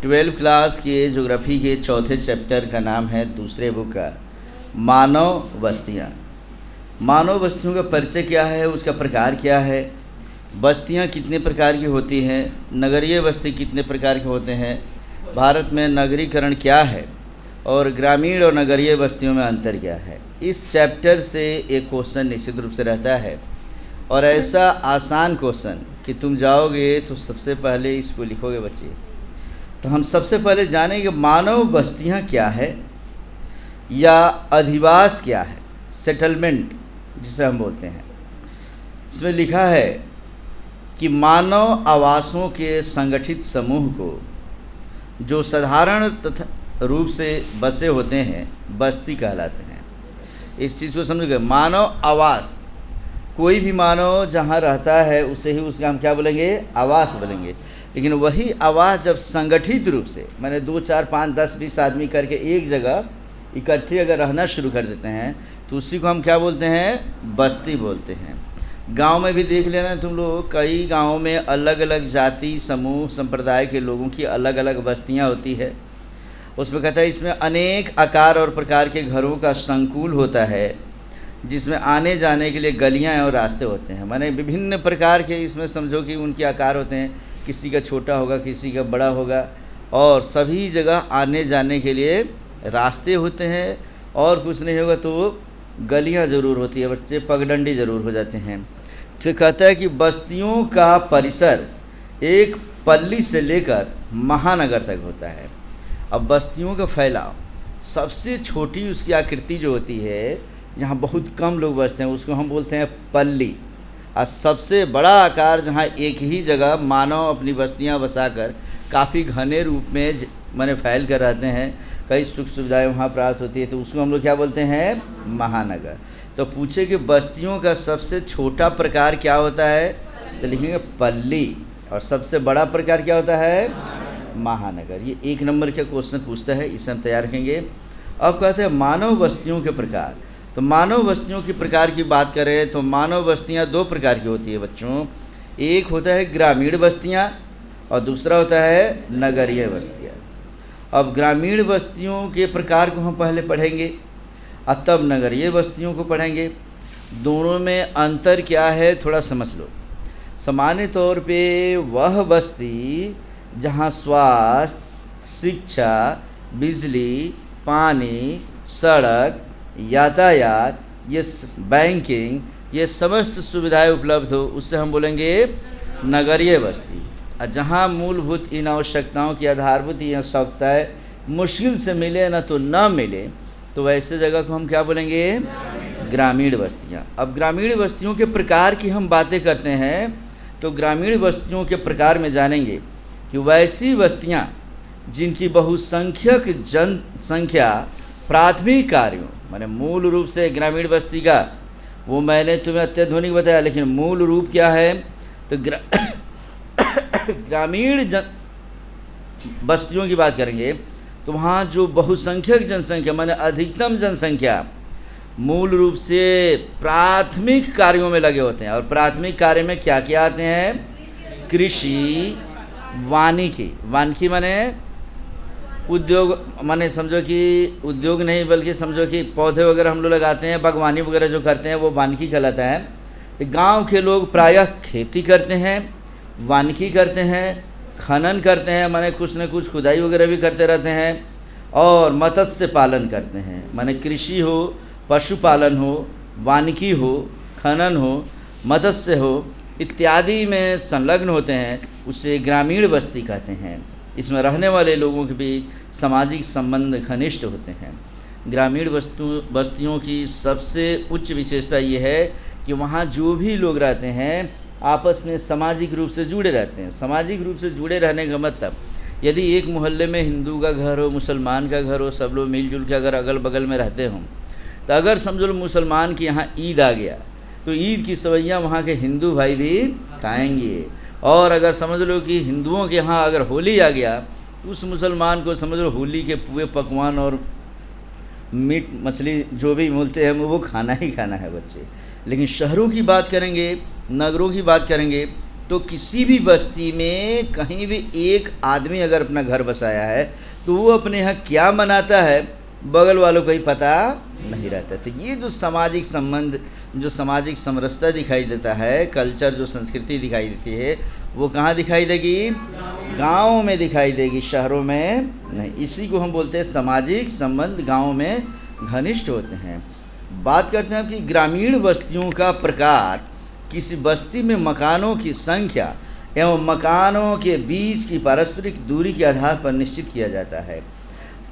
12th class के geography के चौथे चैप्टर का नाम है दूसरे बुक का मानव बस्तियाँ। मानव बस्तियों का परिचय क्या है, उसका प्रकार क्या है, बस्तियाँ कितने प्रकार की होती हैं, नगरीय बस्ती कितने प्रकार के होते हैं, भारत में नगरीकरण क्या है और ग्रामीण और नगरीय बस्तियों में अंतर क्या है। इस चैप्टर से एक क्वेश्चन निश्चित रूप से रहता है और ऐसा आसान क्वेश्चन कि तुम जाओगे तो सबसे पहले इसको लिखोगे बच्चे। तो हम सबसे पहले जानेंगे मानव बस्तियाँ क्या है या अधिवास क्या है, सेटलमेंट जिसे हम बोलते हैं। इसमें लिखा है कि मानव आवासों के संगठित समूह को जो साधारण तथा रूप से बसे होते हैं बस्ती कहलाते हैं। इस चीज़ को समझिए, मानव आवास, कोई भी मानव जहाँ रहता है उसे ही उसका हम क्या बोलेंगे, आवास बोलेंगे। लेकिन वही आवास जब संगठित रूप से मैंने 2, 4, 5, 10, 20 आदमी करके एक जगह इकट्ठे अगर रहना शुरू कर देते हैं तो उसी को हम क्या बोलते हैं, बस्ती बोलते हैं। गांव में भी देख लेना तुम लोग, कई गांवों में अलग अलग जाति समूह संप्रदाय के लोगों की अलग अलग बस्तियां होती है। उसमें कहता है इसमें अनेक आकार और प्रकार के घरों का संकुल होता है जिसमें आने जाने के लिए गलियां और रास्ते होते हैं। माने विभिन्न प्रकार के इसमें समझो कि उनके आकार होते हैं, किसी का छोटा होगा किसी का बड़ा होगा, और सभी जगह आने जाने के लिए रास्ते होते हैं। और कुछ नहीं होगा तो गलियां ज़रूर होती है बच्चे, पगडंडी ज़रूर हो जाते हैं। तो कहता है कि बस्तियों का परिसर एक पल्ली से लेकर महानगर तक होता है। अब बस्तियों का फैलाव, सबसे छोटी उसकी आकृति जो होती है जहाँ बहुत कम लोग बसते हैं उसको हम बोलते हैं पल्ली, और सबसे बड़ा आकार जहाँ एक ही जगह मानव अपनी बस्तियाँ बसाकर काफ़ी घने रूप में माने फैल कर रहते हैं, कई सुख सुविधाएं वहाँ प्राप्त होती है, तो उसको हम लोग क्या बोलते हैं, महानगर। तो पूछे कि बस्तियों का सबसे छोटा प्रकार क्या होता है, तो लिखेंगे पल्ली, और सबसे बड़ा प्रकार क्या होता है, महानगर। ये 1 नंबर का क्वेश्चन पूछता है, इसे हम तैयार रखेंगे। अब कहते हैं मानव बस्तियों के प्रकार। तो मानव बस्तियों के प्रकार की बात करें तो मानव बस्तियां 2 प्रकार की होती है बच्चों। एक होता है ग्रामीण बस्तियां और दूसरा होता है नगरीय बस्तियां। अब ग्रामीण बस्तियों के प्रकार को हम पहले पढ़ेंगे और तब नगरीय बस्तियों को पढ़ेंगे। दोनों में अंतर क्या है थोड़ा समझ लो। सामान्य तौर पे वह बस्ती जहाँ स्वास्थ्य, शिक्षा, बिजली, पानी, सड़क, यातायात, ये बैंकिंग, ये समस्त सुविधाएं उपलब्ध हो उससे हम बोलेंगे नगरीय बस्ती। और जहाँ मूलभूत इन आवश्यकताओं की आधारभूत आवश्यकताएँ मुश्किल से मिले ना तो ना मिले तो वैसे जगह को हम क्या बोलेंगे, ग्रामीण बस्तियाँ। अब ग्रामीण बस्तियों के प्रकार की हम बातें करते हैं तो ग्रामीण बस्तियों के प्रकार में जानेंगे कि वैसी बस्तियाँ जिनकी बहुसंख्यक जनसंख्या प्राथमिक कार्यों माने मूल रूप से ग्रामीण बस्ती का वो मैंने तुम्हें अत्याधुनिक बताया, लेकिन मूल रूप क्या है तो ग्रामीण बस्तियों की बात करेंगे तो वहाँ जो बहुसंख्यक जनसंख्या माने अधिकतम जनसंख्या मूल रूप से प्राथमिक कार्यों में लगे होते हैं। और प्राथमिक कार्य में क्या क्या आते हैं, कृषि, वानिकी माने उद्योग, माने समझो कि उद्योग नहीं बल्कि समझो कि पौधे वगैरह हम लोग लगाते हैं, बागवानी वगैरह जो करते हैं वो वानिकी कहलाता है। तो गांव के लोग प्रायः खेती करते हैं, वानिकी करते हैं, खनन करते हैं माने कुछ न कुछ खुदाई वगैरह भी करते रहते हैं, और मत्स्य पालन करते हैं माने कृषि हो, पशुपालन हो, वानिकी हो, खनन हो, मत्स्य हो इत्यादि में संलग्न होते हैं, उसे ग्रामीण बस्ती कहते हैं। इसमें रहने वाले लोगों के बीच सामाजिक संबंध घनिष्ठ होते हैं। ग्रामीण बस्तियों की सबसे उच्च विशेषता ये है कि वहाँ जो भी लोग रहते हैं आपस में सामाजिक रूप से जुड़े रहते हैं। सामाजिक रूप से जुड़े रहने का मतलब, यदि एक मोहल्ले में हिंदू का घर हो, मुसलमान का घर हो, सब लोग मिलजुल के अगर अगल बगल में रहते हों तो अगर समझो लो मुसलमान के यहाँ ईद आ गया तो ईद की सवैयाँ वहाँ के हिंदू भाई भी खाएंगे, और अगर समझ लो कि हिंदुओं के यहाँ अगर होली आ गया तो उस मुसलमान को समझ लो होली के पूरे पकवान और मीट मछली जो भी मिलते हैं वो खाना ही खाना है बच्चे। लेकिन शहरों की बात करेंगे, नगरों की बात करेंगे तो किसी भी बस्ती में कहीं भी एक आदमी अगर अपना घर बसाया है तो वो अपने यहाँ क्या मनाता है बगल वालों को ही पता नहीं रहता। तो ये जो सामाजिक संबंध, जो सामाजिक समरसता दिखाई देता है, कल्चर, जो संस्कृति दिखाई देती है, वो कहाँ दिखाई देगी? गाँव में दिखाई देगी, शहरों में नहीं। इसी को हम बोलते हैं सामाजिक संबंध गाँव में घनिष्ठ होते हैं। बात करते हैं कि ग्रामीण बस्तियों का प्रकार। किसी बस्ती में मकानों की संख्या एवं मकानों के बीच की पारस्परिक दूरी के आधार पर निश्चित किया जाता है।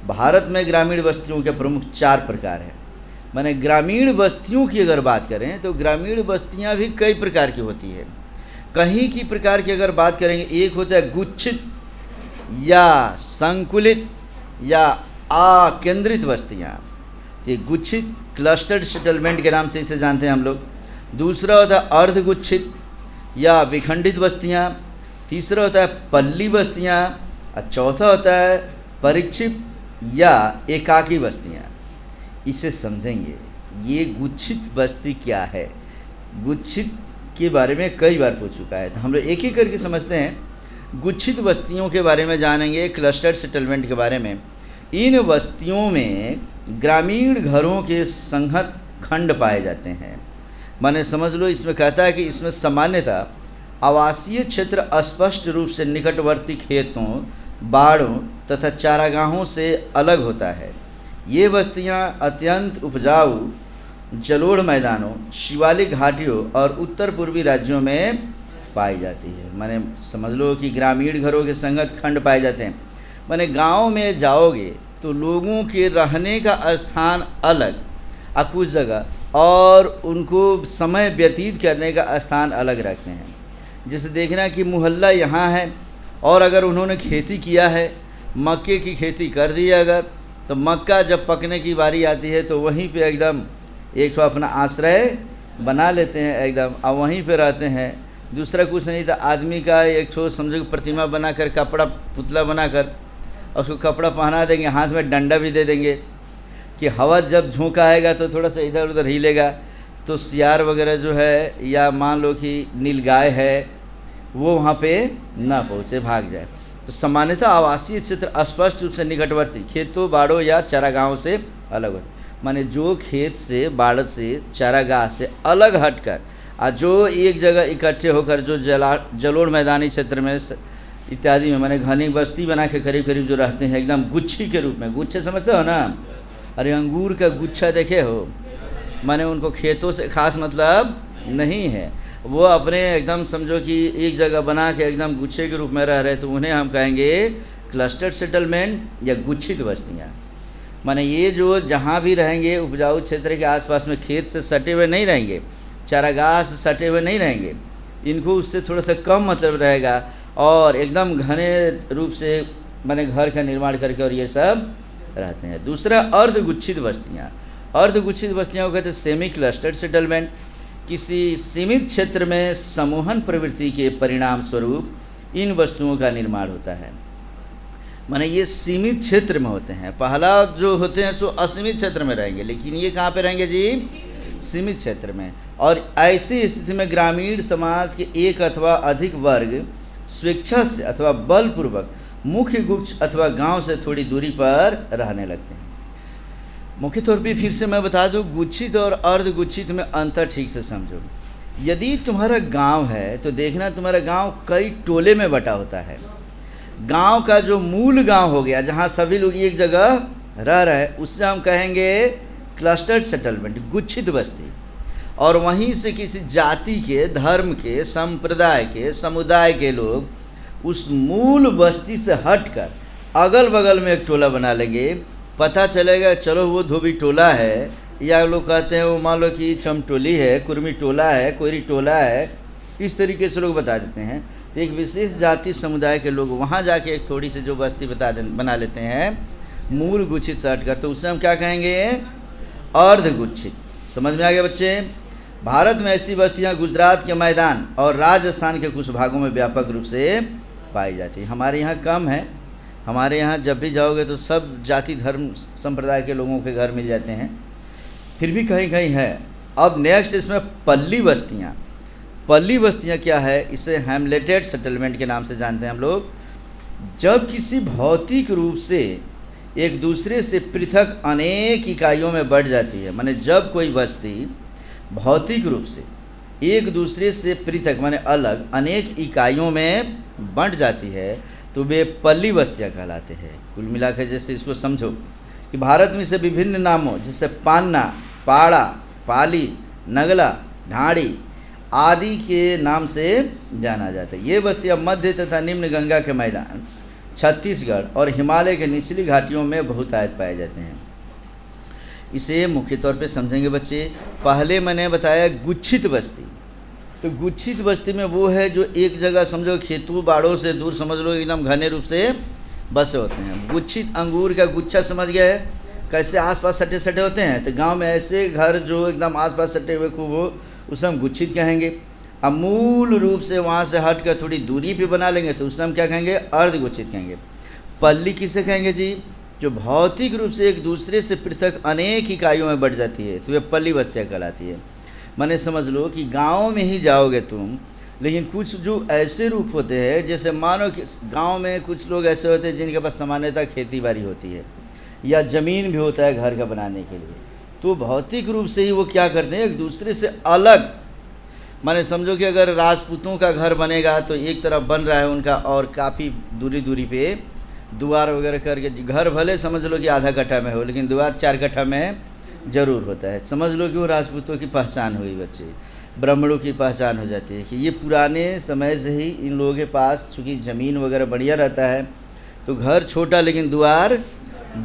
भारत में ग्रामीण बस्तियों के प्रमुख 4 प्रकार हैं। माने ग्रामीण बस्तियों की अगर बात करें तो ग्रामीण बस्तियां भी कई प्रकार की होती है। कहीं की प्रकार की अगर बात करेंगे, एक होता है गुच्छित या संकुलित या आकेंद्रित बस्तियां। ये गुच्छित क्लस्टर्ड सेटलमेंट के नाम से इसे जानते हैं हम लोग। दूसरा होता है अर्धगुच्छित या विखंडित बस्तियां। तीसरा होता है पल्ली बस्तियां और चौथा होता है परिक्षिप्त या एकाकी बस्तियां। इसे समझेंगे। ये गुच्छित बस्ती क्या है? गुच्छित के बारे में कई बार पूछ चुका है, तो हम लोग एक एक करके समझते हैं। गुच्छित बस्तियों के बारे में जानेंगे, क्लस्टर्ड सेटलमेंट के बारे में। इन बस्तियों में ग्रामीण घरों के संहत खंड पाए जाते हैं। माने समझ लो, इसमें कहता है कि इसमें सामान्यतः आवासीय क्षेत्र स्पष्ट रूप से निकटवर्ती खेतों, बाड़ों तथा चारागाहों से अलग होता है। ये बस्तियां अत्यंत उपजाऊ जलोढ़ मैदानों, शिवालिक घाटियों और उत्तर पूर्वी राज्यों में पाई जाती है। माने समझ लो कि ग्रामीण घरों के संगत खंड पाए जाते हैं। माने गांव में जाओगे तो लोगों के रहने का स्थान अलग और कुछ जगह और उनको समय व्यतीत करने का स्थान अलग रखते हैं। जैसे देखना कि मोहल्ला यहाँ है और अगर उन्होंने खेती किया है, मक्के की खेती कर दी अगर, तो मक्का जब पकने की बारी आती है तो वहीं पे एकदम एक तो अपना आश्रय बना लेते हैं एकदम, और वहीं पे रहते हैं। दूसरा कुछ नहीं था, आदमी का एक ठो समझो प्रतिमा बनाकर, कपड़ा पुतला बनाकर और उसको कपड़ा पहना देंगे, हाथ में डंडा भी दे देंगे कि हवा जब झोंका आएगा तो थोड़ा सा इधर उधर हिलेगा तो सियार वगैरह जो है, या मान लो कि नीलगाय है, वो वहाँ पे ना पहुँचे, भाग जाए। तो सामान्यतः आवासीय क्षेत्र स्पष्ट रूप से निकटवर्ती खेतों, बाड़ों या चारागाहों से अलग होते। माने जो खेत से, बाड़ से, चारागाह से अलग हटकर और जो एक जगह इकट्ठे होकर जो जलोढ़ मैदानी क्षेत्र में इत्यादि में, माने घनी बस्ती बना के करीब करीब जो रहते हैं एकदम गुच्छी के रूप में। गुच्छे समझते हो ना? अरे अंगूर का गुच्छा देखे हो? माने उनको खेतों से खास मतलब नहीं है, वो अपने एकदम समझो कि एक जगह बना के एकदम गुच्छे के रूप में रह रहे, तो उन्हें हम कहेंगे क्लस्टर्ड सेटलमेंट या गुच्छित बस्तियाँ। माने ये जो जहाँ भी रहेंगे उपजाऊ क्षेत्र के आसपास में खेत से सटे हुए नहीं रहेंगे, चारागाह से सटे हुए नहीं रहेंगे, इनको उससे थोड़ा सा कम मतलब रहेगा और एकदम घने रूप से माने घर का निर्माण करके और ये सब रहते हैं। दूसरा अर्धगुच्छित बस्तियाँ। अर्धगुच्छित बस्तियों को कहते हैं सेमी क्लस्टर्ड सेटलमेंट। किसी सीमित क्षेत्र में समूहन प्रवृत्ति के परिणाम स्वरूप इन वस्तुओं का निर्माण होता है। माने ये सीमित क्षेत्र में होते हैं। पहला जो होते हैं सो असीमित क्षेत्र में रहेंगे, लेकिन ये कहाँ पे रहेंगे जी? सीमित क्षेत्र में। और ऐसी स्थिति में ग्रामीण समाज के एक अथवा अधिक वर्ग स्वेच्छा से अथवा बलपूर्वक मुख्य गुच्छ अथवा गांव से थोड़ी दूरी पर रहने लगते हैं। मुख्य तौर पे फिर से मैं बता दूं, गुच्छित और अर्धगुच्छित में अंतर ठीक से समझो। यदि तुम्हारा गांव है तो देखना तुम्हारा गांव कई टोले में बटा होता है। गांव का जो मूल गांव हो गया, जहां सभी लोग एक जगह रह रहे हैं, उससे हम कहेंगे क्लस्टर्ड सेटलमेंट, गुच्छित बस्ती। और वहीं से किसी जाति के, धर्म के, संप्रदाय के, समुदाय के लोग उस मूल बस्ती से हटकर अगल बगल में एक टोला बना लेंगे। पता चलेगा चलो वो धोबी टोला है, या लोग कहते हैं वो मान लो कि चमटोली है, कुर्मी टोला है, कोयरी टोला है, इस तरीके से लोग बता देते हैं। तो एक विशेष जाति समुदाय के लोग वहाँ जाके एक थोड़ी सी जो बस्ती बना लेते हैं मूल गुच्छित से हटकर, तो उससे हम क्या कहेंगे? अर्धगुच्छित। समझ में आ गया बच्चे? भारत में ऐसी बस्तियाँ गुजरात के मैदान और राजस्थान के कुछ भागों में व्यापक रूप से पाई जाती है। हमारे यहाँ कम है। हमारे यहाँ जब भी जाओगे तो सब जाति धर्म संप्रदाय के लोगों के घर मिल जाते हैं, फिर भी कहीं कहीं है। अब नेक्स्ट इसमें पल्ली बस्तियाँ। पल्ली बस्तियां क्या है, इसे हैमलेटेड सेटलमेंट के नाम से जानते हैं हम लोग। जब किसी भौतिक रूप से एक दूसरे से पृथक अनेक इकाइयों में बढ़ जाती है, माने जब कोई बस्ती भौतिक रूप से एक दूसरे से पृथक माने अलग अनेक इकाइयों में बंट जाती है, तो वे पल्ली बस्तियां कहलाते हैं। कुल मिलाकर जैसे इसको समझो कि भारत में से विभिन्न नामों जैसे पान्ना, पाड़ा, पाली, नगला, ढाड़ी आदि के नाम से जाना जाता है। ये बस्तियां मध्य तथा निम्न गंगा के मैदान, छत्तीसगढ़ और हिमालय के निचली घाटियों में बहुतायत पाए जाते हैं। इसे मुख्य तौर पे समझेंगे बच्चे। पहले मैंने बताया गुच्छित बस्ती, तो गुच्छित बस्ती में वो है जो एक जगह समझो खेतों बाड़ों से दूर समझ लो एकदम घने रूप से बसे होते हैं। गुच्छित अंगूर का गुच्छा समझ गया है कैसे आसपास सटे सटे होते हैं, तो गांव में ऐसे घर जो एकदम आसपास सटे हुए खूब हो उसे हम गुच्छित कहेंगे। अब मूल रूप से वहाँ से हट कर थोड़ी दूरी पे बना लेंगे तो उसे हम क्या कहेंगे, अर्धगुच्छित कहेंगे। पल्ली किसे कहेंगे जी, जो भौतिक रूप से एक दूसरे से पृथक अनेक इकाइयों में बढ़ जाती है, तो वे पल्ली बस्तियाँ कहलाती है। माने समझ लो कि गांव में ही जाओगे तुम, लेकिन कुछ जो ऐसे रूप होते हैं जैसे मानो कि गांव में कुछ लोग ऐसे होते हैं जिनके पास सामान्यतः खेती बाड़ी होती है या ज़मीन भी होता है घर का बनाने के लिए, तो भौतिक रूप से ही वो क्या करते हैं एक दूसरे से अलग। माने समझो कि अगर राजपूतों का घर बनेगा तो एक तरफ बन रहा है उनका और काफ़ी दूरी दूरी पे द्वार वगैरह करके, घर भले समझ लो कि आधा कट्ठा में हो लेकिन द्वार 4 कट्ठा में ज़रूर होता है। समझ लो कि वो राजपूतों की पहचान हुई बच्चे, ब्राह्मणों की पहचान हो जाती है कि ये पुराने समय से ही इन लोगों के पास चूँकि ज़मीन वगैरह बढ़िया रहता है तो घर छोटा लेकिन द्वार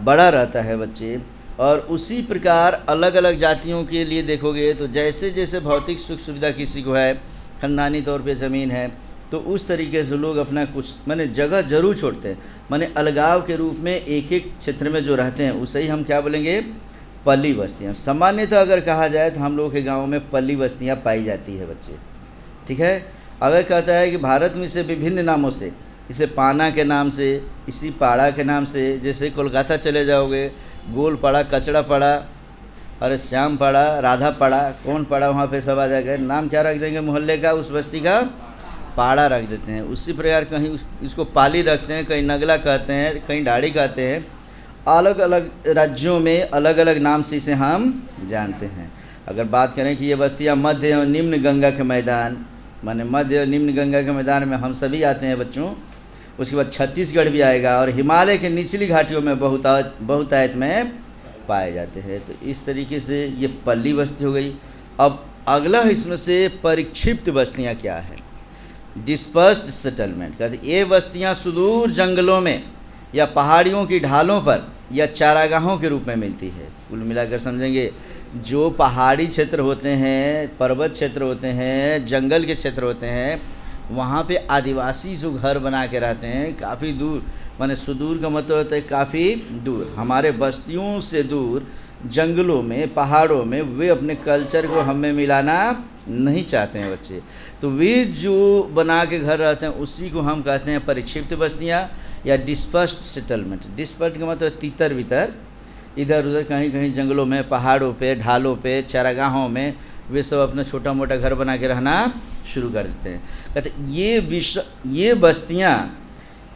बड़ा रहता है बच्चे। और उसी प्रकार अलग अलग जातियों के लिए देखोगे तो जैसे जैसे भौतिक सुख सुविधा किसी को है, ख़ानदानी तौर पे ज़मीन है, तो उस तरीके से लोग अपना कुछ माने जगह जरूर छोड़ते हैं। माने अलगाव के रूप में एक एक क्षेत्र में जो रहते हैं उसे ही हम क्या बोलेंगे, पल्ली बस्तियाँ। सामान्यतः अगर कहा जाए तो हम लोगों के गाँव में पल्ली बस्तियाँ पाई जाती है बच्चे, ठीक है। अगर कहता है कि भारत में से विभिन्न नामों से, इसे पाना के नाम से, इसी पाड़ा के नाम से, जैसे कोलकाता चले जाओगे गोल पाड़ा, कचड़ा पाड़ा, अरे श्याम पाड़ा, राधा पाड़ा, कौन पाड़ा, वहाँ पे सब आ जाएगा। नाम क्या रख देंगे मोहल्ले का, उस बस्ती का पाड़ा रख देते हैं। उसी प्रकार कहीं इसको पाली रखते हैं, कहीं नगला कहते हैं, कहीं ढाड़ी कहते हैं। अलग अलग राज्यों में अलग अलग नाम से इसे हम जानते हैं। अगर बात करें कि ये बस्तियाँ मध्य और निम्न गंगा के मैदान, माने मध्य और निम्न गंगा के मैदान में हम सभी आते हैं बच्चों। उसके बाद छत्तीसगढ़ भी आएगा और हिमालय के निचली घाटियों में बहुतायत में पाए जाते हैं। तो इस तरीके से ये पल्ली बस्ती हो गई। अब अगला इसमें से परिक्षिप्त बस्तियाँ क्या है, डिस्पर्स्ड सेटलमेंट। कहते ये बस्तियाँ सुदूर जंगलों में या पहाड़ियों की ढालों पर या चारागाहों के रूप में मिलती है। कुल मिलाकर समझेंगे जो पहाड़ी क्षेत्र होते हैं, पर्वत क्षेत्र होते हैं, जंगल के क्षेत्र होते हैं, वहाँ पे आदिवासी जो घर बना के रहते हैं काफ़ी दूर, माने सुदूर का मतलब होता है काफ़ी दूर, हमारे बस्तियों से दूर जंगलों में, पहाड़ों में, वे अपने कल्चर को हमें मिलाना नहीं चाहते हैं बच्चे। तो वे जो बना के घर रहते हैं उसी को हम कहते हैं परिक्षिप्त बस्तियाँ या डिस्पर्स्ड सेटलमेंट। डिस्पर्स्ड का मतलब तितर बितर, इधर उधर कहीं कहीं जंगलों में, पहाड़ों पे, ढालों पे, चारागाहों में वे सब अपना छोटा मोटा घर बना के रहना शुरू कर देते हैं। कहते ये बस्तियाँ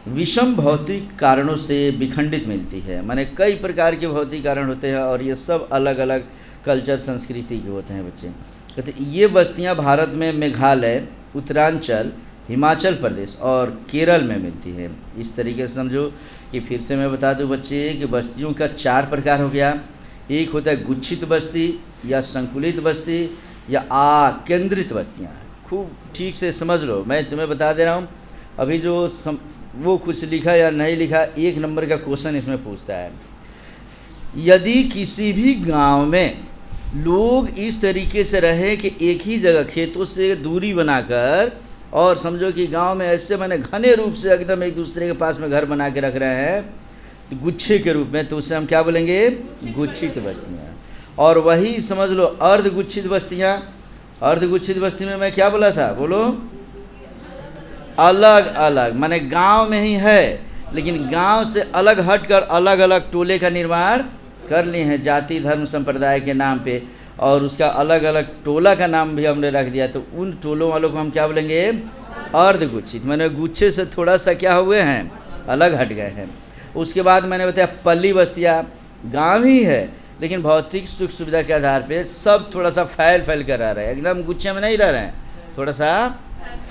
विषम भौतिक कारणों से विखंडित मिलती है। माने कई प्रकार के भौतिक कारण होते हैं और ये सब अलग अलग कल्चर संस्कृति के होते हैं बच्चे। कहते ये बस्तियाँ भारत में मेघालय, उत्तरांचल, हिमाचल प्रदेश और केरल में मिलती है। इस तरीके से समझो कि फिर से मैं बता दूं बच्चे कि बस्तियों का 4 प्रकार हो गया। एक होता है गुच्छित बस्ती या संकुलित बस्ती या केंद्रित बस्तियाँ। खूब ठीक से समझ लो, मैं तुम्हें बता दे रहा हूँ। अभी जो वो कुछ लिखा या नहीं लिखा, 1 नंबर का क्वेश्चन इसमें पूछता है, यदि किसी भी गांव में लोग इस तरीके से रहे कि एक ही जगह खेतों से दूरी बनाकर, और समझो कि गांव में ऐसे मैंने घने रूप से एकदम एक दूसरे के पास में घर बना के रख रहे हैं गुच्छे के रूप में, तो उसे हम क्या बोलेंगे, गुच्छित बस्तियाँ। और वही समझ लो अर्धगुच्छित बस्तियाँ। अर्धगुच्छित बस्ती में मैं क्या बोला था, बोलो, अलग अलग, माने गांव में ही है लेकिन गांव से अलग हटकर अलग अलग टोले का निर्माण कर लिए हैं जाति धर्म संप्रदाय के नाम पे, और उसका अलग अलग टोला का नाम भी हमने रख दिया, तो उन टोलों वालों को हम क्या बोलेंगे? अर्धगुच्छित। मैंने गुच्छे से थोड़ा सा क्या हुए हैं? अलग हट गए हैं। उसके बाद मैंने बताया पल्ली बस्तियाँ गाँव ही है, लेकिन भौतिक सुख सुविधा के आधार पे सब थोड़ा सा फैल कर रह रहे हैं, एकदम गुच्छे में नहीं रह रहे हैं, थोड़ा सा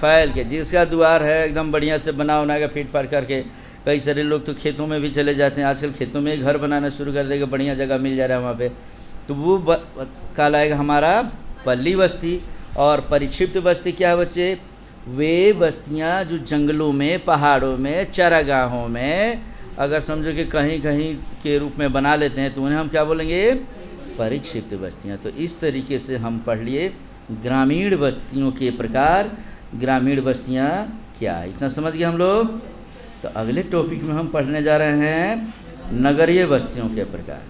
फैल के। जिसका द्वार है एकदम बढ़िया से बना के फिट फाट करके, कई सारे लोग तो खेतों में भी चले जाते हैं, आजकल खेतों में घर बनाना शुरू कर देगा, बढ़िया जगह मिल जा रहा है वहाँ पे, तो वो कहलाएगा हमारा पल्ली बस्ती। और परिक्षिप्त बस्ती क्या है बच्चे? वे बस्तियाँ जो जंगलों में, पहाड़ों में, चरागाहों में अगर समझो कि कहीं कहीं के रूप में बना लेते हैं, तो उन्हें हम क्या बोलेंगे? परिक्षिप्त बस्तियाँ। तो इस तरीके से हम पढ़ लिए ग्रामीण बस्तियों के प्रकार, ग्रामीण बस्तियाँ क्या है, इतना समझ गए हम लोग। तो अगले टॉपिक में हम पढ़ने जा रहे हैं नगरीय बस्तियों के प्रकार।